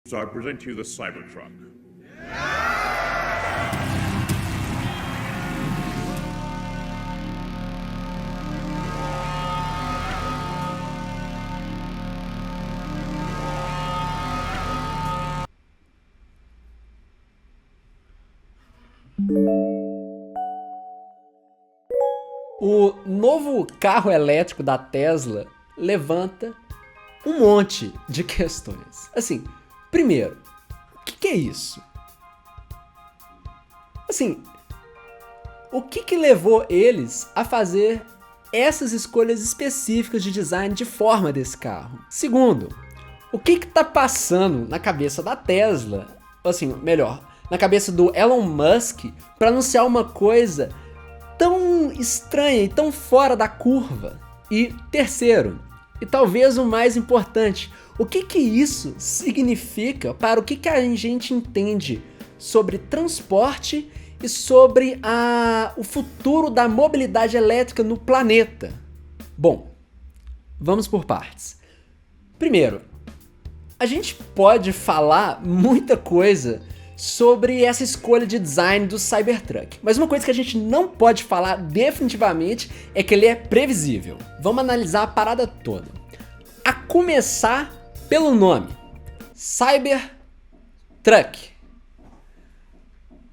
So I present to you the Cybertruck. O novo carro elétrico da Tesla levanta um monte de questões. Assim, primeiro, o que é isso? Assim, o que levou eles a fazer essas escolhas específicas de design de forma desse carro? Segundo, o que tá passando na cabeça da Tesla, assim, melhor, na cabeça do Elon Musk para anunciar uma coisa tão estranha e tão fora da curva? E terceiro, e talvez o mais importante, o que isso significa para o que a gente entende sobre transporte e sobre o futuro da mobilidade elétrica no planeta? Bom, vamos por partes. Primeiro, a gente pode falar muita coisa sobre essa escolha de design do Cybertruck, mas uma coisa que a gente não pode falar definitivamente é que ele é previsível. Vamos analisar a parada toda. A começar pelo nome, Cybertruck.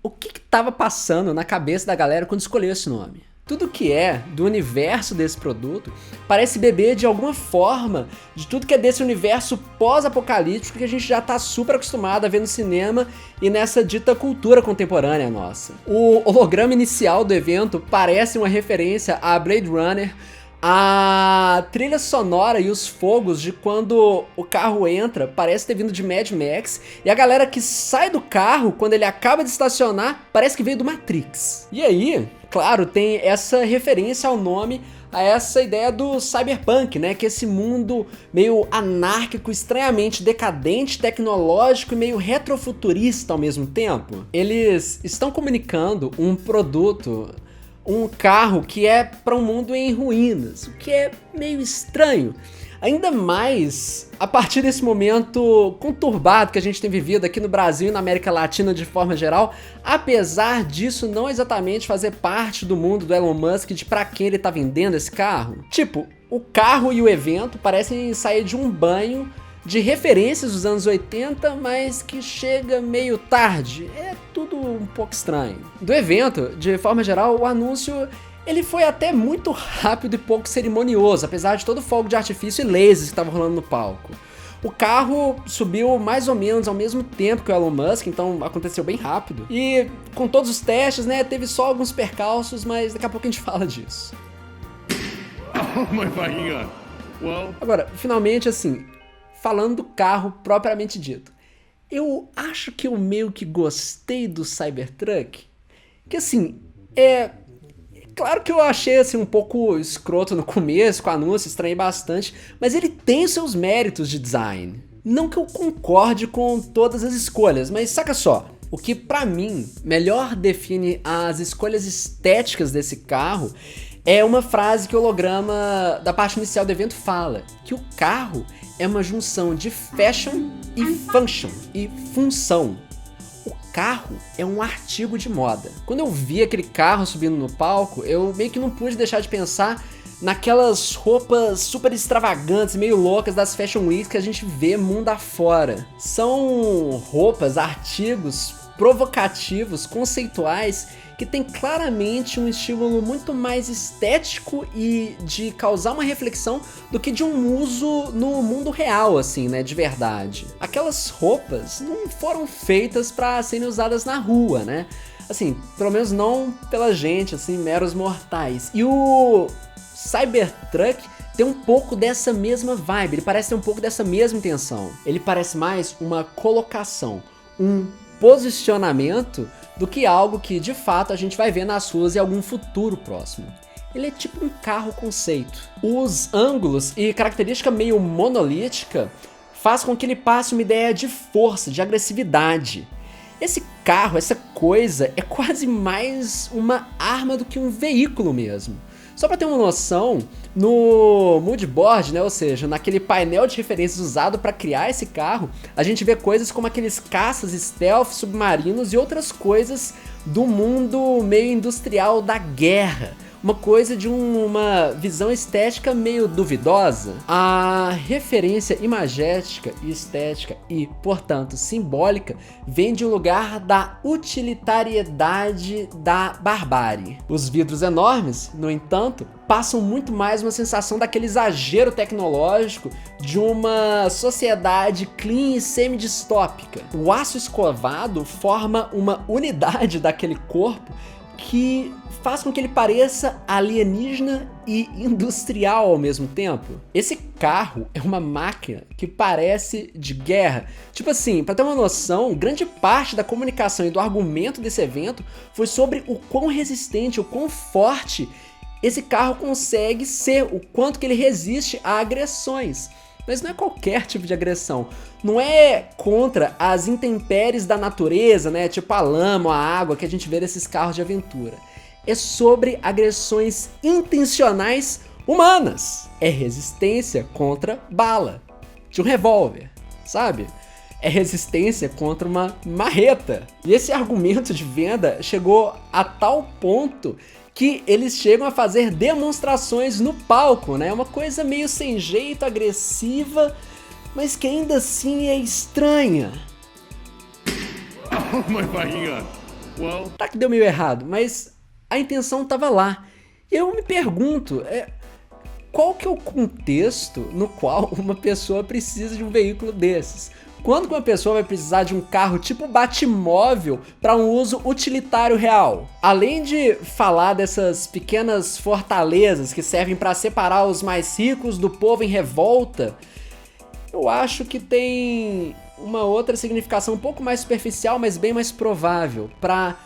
O que estava passando na cabeça da galera quando escolheu esse nome? Tudo que é do universo desse produto parece beber de alguma forma de tudo que é desse universo pós-apocalíptico que a gente já tá super acostumado a ver no cinema e nessa dita cultura contemporânea nossa. O holograma inicial do evento parece uma referência a Blade Runner, a trilha sonora e os fogos de quando o carro entra parece ter vindo de Mad Max, e a galera que sai do carro quando ele acaba de estacionar parece que veio do Matrix. E aí, claro, tem essa referência ao nome, a essa ideia do cyberpunk, né? Que é esse mundo meio anárquico, estranhamente decadente, tecnológico e meio retrofuturista ao mesmo tempo. Eles estão comunicando um produto, um carro que é para um mundo em ruínas, o que é meio estranho. Ainda mais a partir desse momento conturbado que a gente tem vivido aqui no Brasil e na América Latina de forma geral, apesar disso não exatamente fazer parte do mundo do Elon Musk de pra quem ele tá vendendo esse carro. Tipo, o carro e o evento parecem sair de um banho de referências dos anos 80, mas que chega meio tarde. É tudo um pouco estranho. Do evento, de forma geral, o anúncio ele foi até muito rápido e pouco cerimonioso, apesar de todo o fogo de artifício e lasers que estavam rolando no palco. O carro subiu mais ou menos ao mesmo tempo que o Elon Musk, então aconteceu bem rápido. E com todos os testes, né, teve só alguns percalços, mas daqui a pouco a gente fala disso. Oh, my barriga. Well... Agora, finalmente, assim, falando do carro propriamente dito, eu acho que eu meio que gostei do Cybertruck, que assim, claro que eu achei assim um pouco escroto no começo, com o anúncio, estranhei bastante, mas ele tem os seus méritos de design. Não que eu concorde com todas as escolhas, mas saca só, o que pra mim melhor define as escolhas estéticas desse carro é uma frase que o holograma da parte inicial do evento fala, que o carro é uma junção de fashion e function, e função. O carro é um artigo de moda. Quando eu vi aquele carro subindo no palco, eu meio que não pude deixar de pensar naquelas roupas super extravagantes, meio loucas das Fashion Weeks que a gente vê mundo afora. São roupas, artigos provocativos, conceituais, que tem claramente um estímulo muito mais estético e de causar uma reflexão do que de um uso no mundo real, assim, né, de verdade. Aquelas roupas não foram feitas para serem usadas na rua, né? Assim, pelo menos não pela gente, assim, meros mortais. E o Cybertruck tem um pouco dessa mesma vibe, ele parece ter um pouco dessa mesma intenção. Ele parece mais uma colocação, um posicionamento do que algo que de fato a gente vai ver nas ruas em algum futuro próximo. Ele é tipo um carro conceito. Os ângulos e característica meio monolítica faz com que ele passe uma ideia de força, de agressividade. Esse carro, essa coisa, é quase mais uma arma do que um veículo mesmo. Só para ter uma noção, no moodboard, né, ou seja, naquele painel de referências usado para criar esse carro, a gente vê coisas como aqueles caças stealth, submarinos e outras coisas do mundo meio industrial da guerra. Uma coisa de uma visão estética meio duvidosa. A referência imagética e estética e, portanto, simbólica vem de um lugar da utilitariedade da barbárie. Os vidros enormes, no entanto, passam muito mais uma sensação daquele exagero tecnológico de uma sociedade clean e semi-distópica. O aço escovado forma uma unidade daquele corpo que faz com que ele pareça alienígena e industrial ao mesmo tempo. Esse carro é uma máquina que parece de guerra. Tipo assim, pra ter uma noção, grande parte da comunicação e do argumento desse evento foi sobre o quão resistente, o quão forte esse carro consegue ser, o quanto que ele resiste a agressões. Mas não é qualquer tipo de agressão. Não é contra as intempéries da natureza, né? Tipo a lama, a água que a gente vê nesses carros de aventura. É sobre agressões intencionais humanas. É resistência contra bala de um revólver, sabe? É resistência contra uma marreta. E esse argumento de venda chegou a tal ponto que eles chegam a fazer demonstrações no palco, né? Uma coisa meio sem jeito, agressiva, mas que ainda assim é estranha. Oh, my fucking God. Well, Tá que deu meio errado, mas a intenção tava lá. E eu me pergunto, qual que é o contexto no qual uma pessoa precisa de um veículo desses? Quando que uma pessoa vai precisar de um carro tipo Batmóvel para um uso utilitário real? Além de falar dessas pequenas fortalezas que servem para separar os mais ricos do povo em revolta, eu acho que tem uma outra significação um pouco mais superficial, mas bem mais provável, para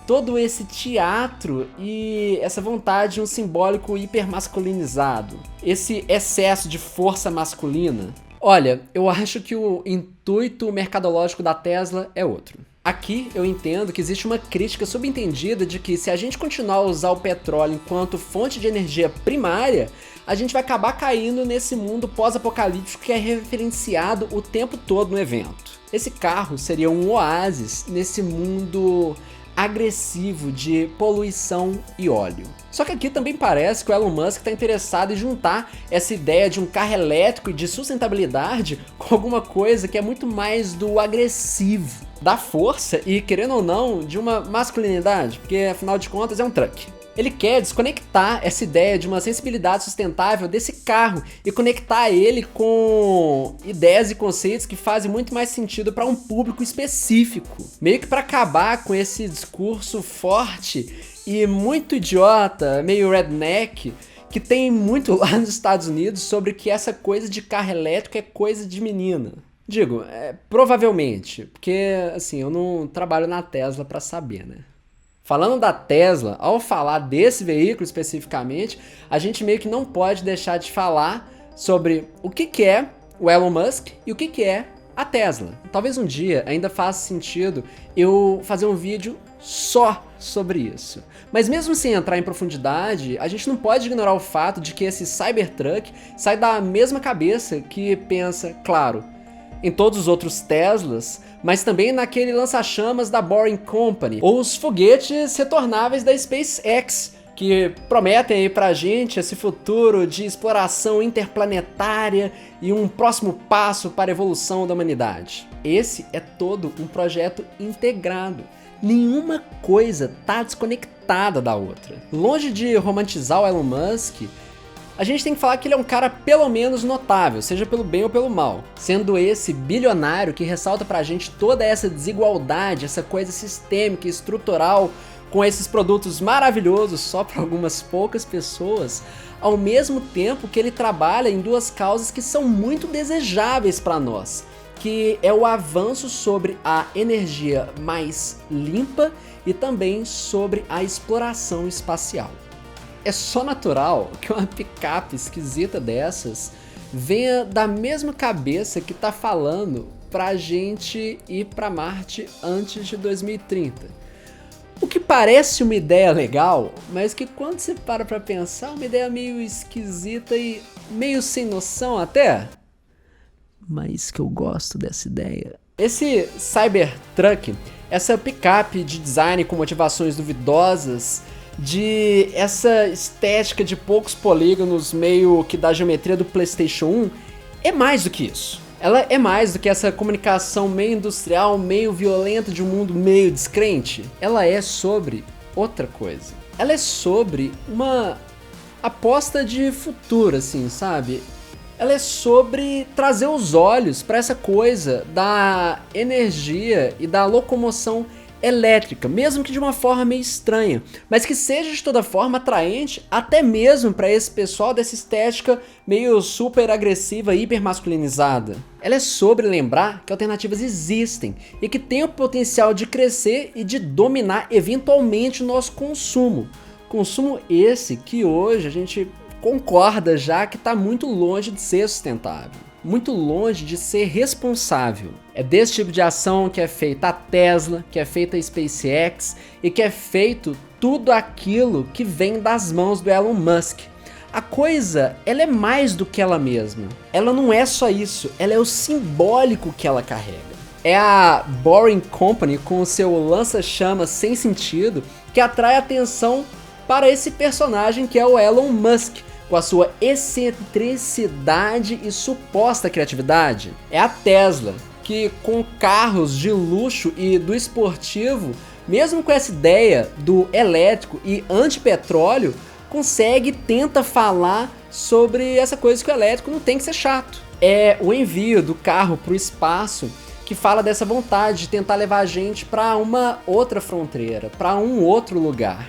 todo esse teatro e essa vontade de um simbólico hipermasculinizado, esse excesso de força masculina. Olha, eu acho que o intuito mercadológico da Tesla é outro. Aqui eu entendo que existe uma crítica subentendida de que se a gente continuar a usar o petróleo enquanto fonte de energia primária, a gente vai acabar caindo nesse mundo pós-apocalíptico que é referenciado o tempo todo no evento. Esse carro seria um oásis nesse mundo agressivo de poluição e óleo. Só que aqui também parece que o Elon Musk está interessado em juntar essa ideia de um carro elétrico e de sustentabilidade com alguma coisa que é muito mais do agressivo, da força e, querendo ou não, de uma masculinidade, porque afinal de contas é um truck. Ele quer desconectar essa ideia de uma sensibilidade sustentável desse carro e conectar ele com ideias e conceitos que fazem muito mais sentido para um público específico. Meio que para acabar com esse discurso forte e muito idiota, meio redneck, que tem muito lá nos Estados Unidos sobre que essa coisa de carro elétrico é coisa de menina. Digo, provavelmente, porque assim, eu não trabalho na Tesla para saber, né? Falando da Tesla, ao falar desse veículo especificamente, a gente meio que não pode deixar de falar sobre o que é o Elon Musk e o que é a Tesla. Talvez um dia ainda faça sentido eu fazer um vídeo só sobre isso. Mas mesmo sem entrar em profundidade, a gente não pode ignorar o fato de que esse Cybertruck sai da mesma cabeça que pensa, claro, em todos os outros Teslas, mas também naquele lança-chamas da Boring Company, ou os foguetes retornáveis da SpaceX, que prometem aí pra gente esse futuro de exploração interplanetária e um próximo passo para a evolução da humanidade. Esse é todo um projeto integrado. Nenhuma coisa tá desconectada da outra. Longe de romantizar o Elon Musk, a gente tem que falar que ele é um cara pelo menos notável, seja pelo bem ou pelo mal. Sendo esse bilionário que ressalta pra gente toda essa desigualdade, essa coisa sistêmica e estrutural com esses produtos maravilhosos só para algumas poucas pessoas, ao mesmo tempo que ele trabalha em duas causas que são muito desejáveis para nós, que é o avanço sobre a energia mais limpa e também sobre a exploração espacial. É só natural que uma picape esquisita dessas venha da mesma cabeça que tá falando pra gente ir pra Marte antes de 2030. O que parece uma ideia legal, mas que quando você para pra pensar, é uma ideia meio esquisita e meio sem noção até. Mas que eu gosto dessa ideia. Esse Cybertruck, essa picape de design com motivações duvidosas, de essa estética de poucos polígonos meio que da geometria do PlayStation 1, é mais do que isso. Ela é mais do que essa comunicação meio industrial, meio violenta de um mundo meio descrente. Ela é sobre outra coisa. Ela é sobre uma aposta de futuro, assim, sabe? Ela é sobre trazer os olhos para essa coisa da energia e da locomoção elétrica, mesmo que de uma forma meio estranha, mas que seja de toda forma atraente até mesmo para esse pessoal dessa estética meio super agressiva, hiper masculinizada. Ela é sobre lembrar que alternativas existem e que tem o potencial de crescer e de dominar eventualmente o nosso consumo. Consumo esse que hoje a gente concorda já que está muito longe de ser sustentável, muito longe de ser responsável. É desse tipo de ação que é feita a Tesla, que é feita a SpaceX e que é feito tudo aquilo que vem das mãos do Elon Musk. A coisa, ela é mais do que ela mesma. Ela não é só isso, ela é o simbólico que ela carrega. É a Boring Company com o seu lança-chamas sem sentido que atrai atenção para esse personagem que é o Elon Musk, com a sua excentricidade e suposta criatividade. É a Tesla, que com carros de luxo e do esportivo, mesmo com essa ideia do elétrico e anti-petróleo, consegue e tenta falar sobre essa coisa que o elétrico não tem que ser chato. É o envio do carro para o espaço que fala dessa vontade de tentar levar a gente para uma outra fronteira, para um outro lugar.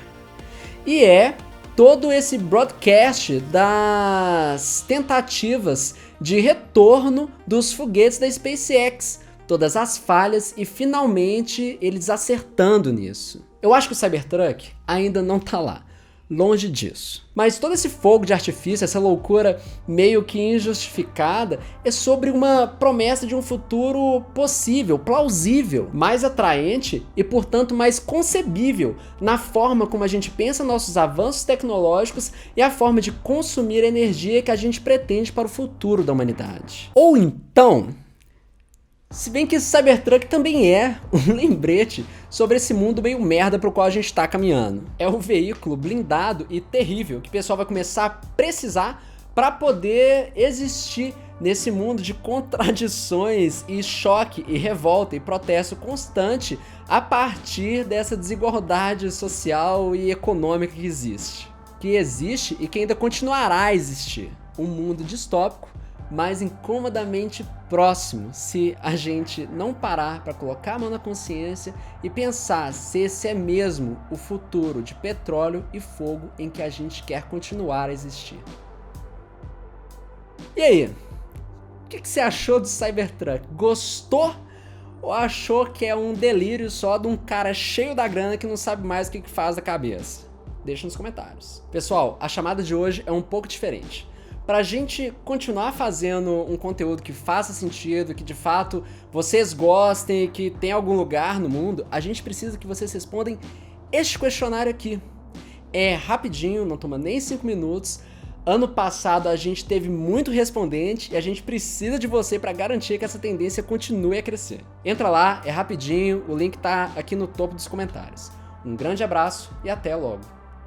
E é todo esse broadcast das tentativas de retorno dos foguetes da SpaceX, todas as falhas e finalmente eles acertando nisso. Eu acho que o Cybertruck ainda não tá lá, longe disso. Mas todo esse fogo de artifício, essa loucura meio que injustificada, é sobre uma promessa de um futuro possível, plausível, mais atraente e, portanto, mais concebível na forma como a gente pensa nossos avanços tecnológicos e a forma de consumir a energia que a gente pretende para o futuro da humanidade. Ou então, se bem que esse Cybertruck também é um lembrete sobre esse mundo meio merda pro qual a gente tá caminhando. É um veículo blindado e terrível que o pessoal vai começar a precisar para poder existir nesse mundo de contradições e choque e revolta e protesto constante a partir dessa desigualdade social e econômica que existe. Que existe e que ainda continuará a existir. Um mundo distópico, mas incomodamente próximo, se a gente não parar para colocar a mão na consciência e pensar se esse é mesmo o futuro de petróleo e fogo em que a gente quer continuar a existir. E aí? O que você achou do Cybertruck? Gostou? Ou achou que é um delírio só de um cara cheio da grana que não sabe mais o que faz da cabeça? Deixa nos comentários. Pessoal, a chamada de hoje é um pouco diferente. Pra gente continuar fazendo um conteúdo que faça sentido, que de fato vocês gostem, que tem algum lugar no mundo, a gente precisa que vocês respondam este questionário aqui. É rapidinho, não toma nem 5 minutos. Ano passado a gente teve muito respondente e a gente precisa de você para garantir que essa tendência continue a crescer. Entra lá, é rapidinho, o link tá aqui no topo dos comentários. Um grande abraço e até logo!